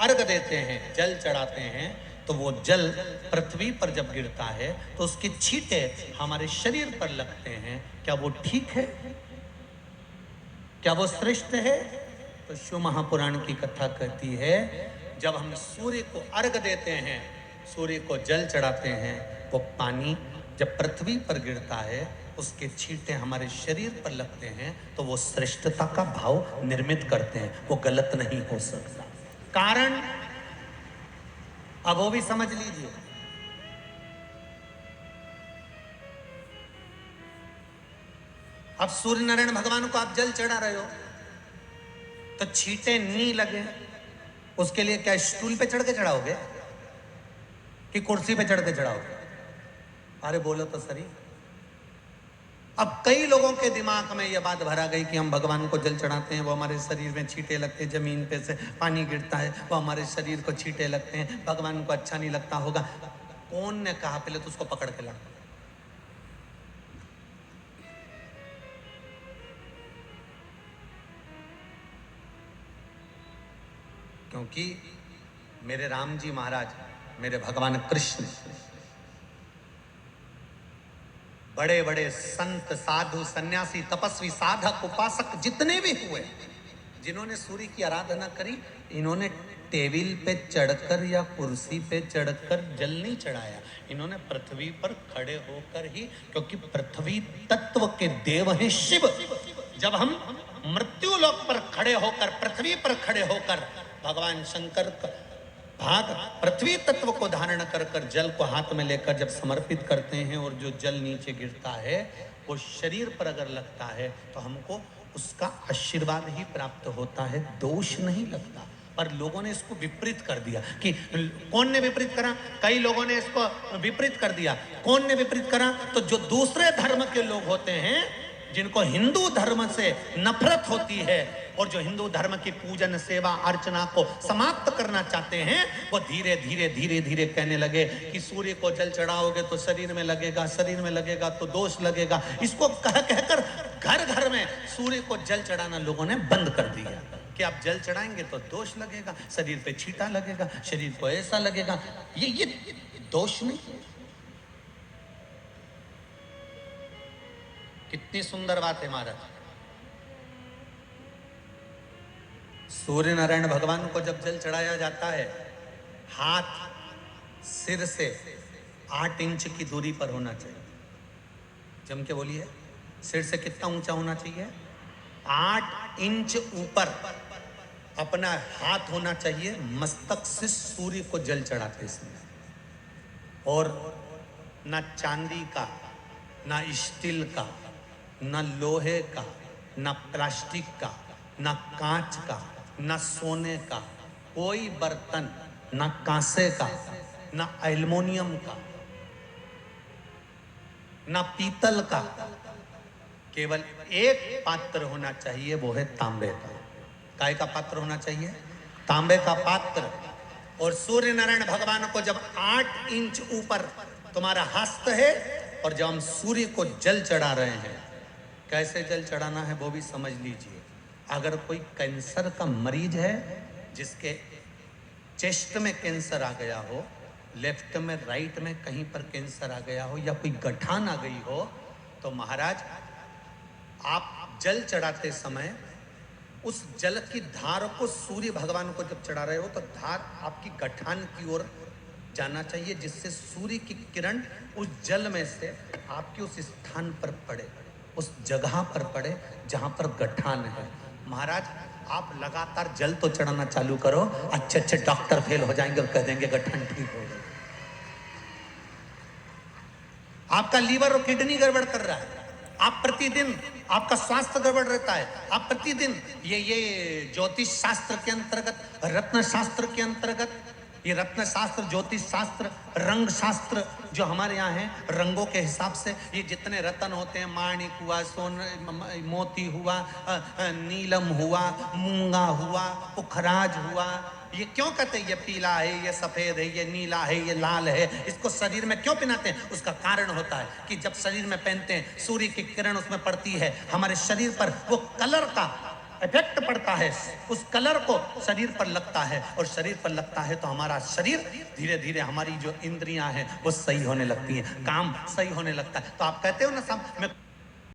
अर्घ देते हैं, जल चढ़ाते हैं, तो वो जल पृथ्वी पर जब गिरता है तो उसके छींटे हमारे शरीर पर लगते हैं। क्या वो ठीक है? क्या वो श्रेष्ठ है? तो शिव महापुराण की कथा कहती है, जब हम सूर्य को अर्घ देते हैं, सूर्य को जल चढ़ाते हैं, वो पानी जब पृथ्वी पर गिरता है, उसके छींटे हमारे शरीर पर लगते हैं, तो वो श्रेष्ठता का भाव निर्मित करते हैं, वो गलत नहीं हो सकता। कारण अब वो भी समझ लीजिए। अब सूर्य नारायण भगवान को आप जल चढ़ा रहे हो, तो छींटे नहीं लगे, उसके लिए क्या स्टूल पे चढ़ के चढ़ाओगे कि कुर्सी पे चढ़ के चढ़ाओगे? अरे बोलो तो सही। अब कई लोगों के दिमाग में यह बात भरा गई कि हम भगवान को जल चढ़ाते हैं, वो हमारे शरीर में छींटे लगते हैं, जमीन पे से पानी गिरता है, वो हमारे शरीर को छींटे लगते हैं, भगवान को अच्छा नहीं लगता होगा। कौन ने कहा? पहले तो उसको पकड़ के ला। क्योंकि मेरे राम जी महाराज, मेरे भगवान कृष्ण, बड़े बड़े संत, साधु, सन्यासी, तपस्वी, साधक, उपासक जितने भी हुए, जिन्होंने सूर्य की आराधना करी, इन्होंने टेबल पे चढ़कर या कुर्सी पे चढ़कर जल नहीं चढ़ाया, इन्होंने पृथ्वी पर खड़े होकर ही, क्योंकि पृथ्वी तत्व के देव हैं शिव। जब हम मृत्यु लोक पर खड़े होकर, पृथ्वी पर खड़े होकर भगवान शंकर भाग पृथ्वी तत्व को धारण कर कर जल को हाथ में लेकर जब समर्पित करते हैं, और जो जल नीचे गिरता है वो शरीर पर अगर लगता है तो हमको उसका आशीर्वाद ही प्राप्त होता है, दोष नहीं लगता। पर लोगों ने इसको विपरीत कर दिया। कि कौन ने विपरीत करा? कई लोगों ने इसको विपरीत कर दिया। कौन ने विपरीत करा? तो जो दूसरे धर्म के लोग होते हैं, जिनको हिंदू धर्म से नफरत होती है और जो हिंदू धर्म की पूजन, सेवा, अर्चना को समाप्त करना चाहते हैं, वो धीरे धीरे धीरे धीरे कहने लगे कि सूर्य को जल चढ़ाओगे तो शरीर में लगेगा, शरीर में लगेगा तो दोष लगेगा। इसको कह कहकर घर घर में सूर्य को जल चढ़ाना लोगों ने बंद कर दिया कि आप जल चढ़ाएंगे तो दोष लगेगा, शरीर पे छींटा लगेगा, शरीर को ऐसा लगेगा। ये दोष नहीं। कितनी सुंदर बात है महाराज। सूर्य नारायण भगवान को जब जल चढ़ाया जाता है, हाथ सिर से 8 इंच की दूरी पर होना चाहिए। जम के बोलिए, सिर से कितना ऊंचा होना चाहिए? 8 इंच ऊपर अपना हाथ होना चाहिए, मस्तक से सूर्य को जल चढ़ाते समय। और ना चांदी का, ना स्टील का, ना लोहे का, ना प्लास्टिक का, ना कांच का, ना सोने का कोई बर्तन, ना कांसे का, ना एल्युमिनियम का, ना पीतल का, केवल एक पात्र होना चाहिए, वो है तांबे का। काय का पात्र होना चाहिए? तांबे का पात्र। और सूर्य नारायण भगवान को जब 8 इंच ऊपर तुम्हारा हस्त है, और जब हम सूर्य को जल चढ़ा रहे हैं, कैसे जल चढ़ाना है वो भी समझ लीजिए। अगर कोई कैंसर का मरीज है, जिसके चेस्ट में कैंसर आ गया हो, लेफ्ट में, राइट में कहीं पर कैंसर आ गया हो, या कोई गठान आ गई हो, तो महाराज आप जल चढ़ाते समय उस जल की धार को सूर्य भगवान को जब चढ़ा रहे हो, तो धार आपकी गठान की ओर जाना चाहिए, जिससे सूर्य की किरण उस जल में से आपके उस स्थान पर पड़े, उस जगह पर पड़े जहां पर गठान है। महाराज आप लगातार जल तो चढ़ाना चालू करो, अच्छे अच्छे डॉक्टर फेल हो जाएंगे और कह देंगे गठान ठीक हो गई। आपका लीवर और किडनी गड़बड़ कर रहा है, आप प्रतिदिन, आपका स्वास्थ्य गड़बड़ रहता है, आप प्रतिदिन ये ज्योतिष शास्त्र के अंतर्गत, रत्न शास्त्र के अंतर्गत, ये रत्न शास्त्र, ज्योतिष शास्त्र, रंग शास्त्र जो हमारे यहाँ है, रंगों के हिसाब से ये जितने रत्न होते हैं, माणिक हुआ, सोन, मोती हुआ, नीलम हुआ, मूंगा हुआ, पुखराज हुआ, ये क्यों कहते हैं ये पीला है, ये सफेद है, ये नीला है, ये लाल है, इसको शरीर में क्यों पहनाते हैं? उसका कारण होता है कि जब शरीर में पहनते हैं, सूर्य की किरण उसमें पड़ती है, हमारे शरीर पर वो कलर का इफेक्ट पड़ता है, उस कलर को शरीर पर लगता है, और शरीर पर लगता है तो हमारा शरीर धीरे धीरे, हमारी जो इंद्रियां हैं वो सही होने लगती हैं, काम सही होने लगता है। तो आप कहते हो ना, मैं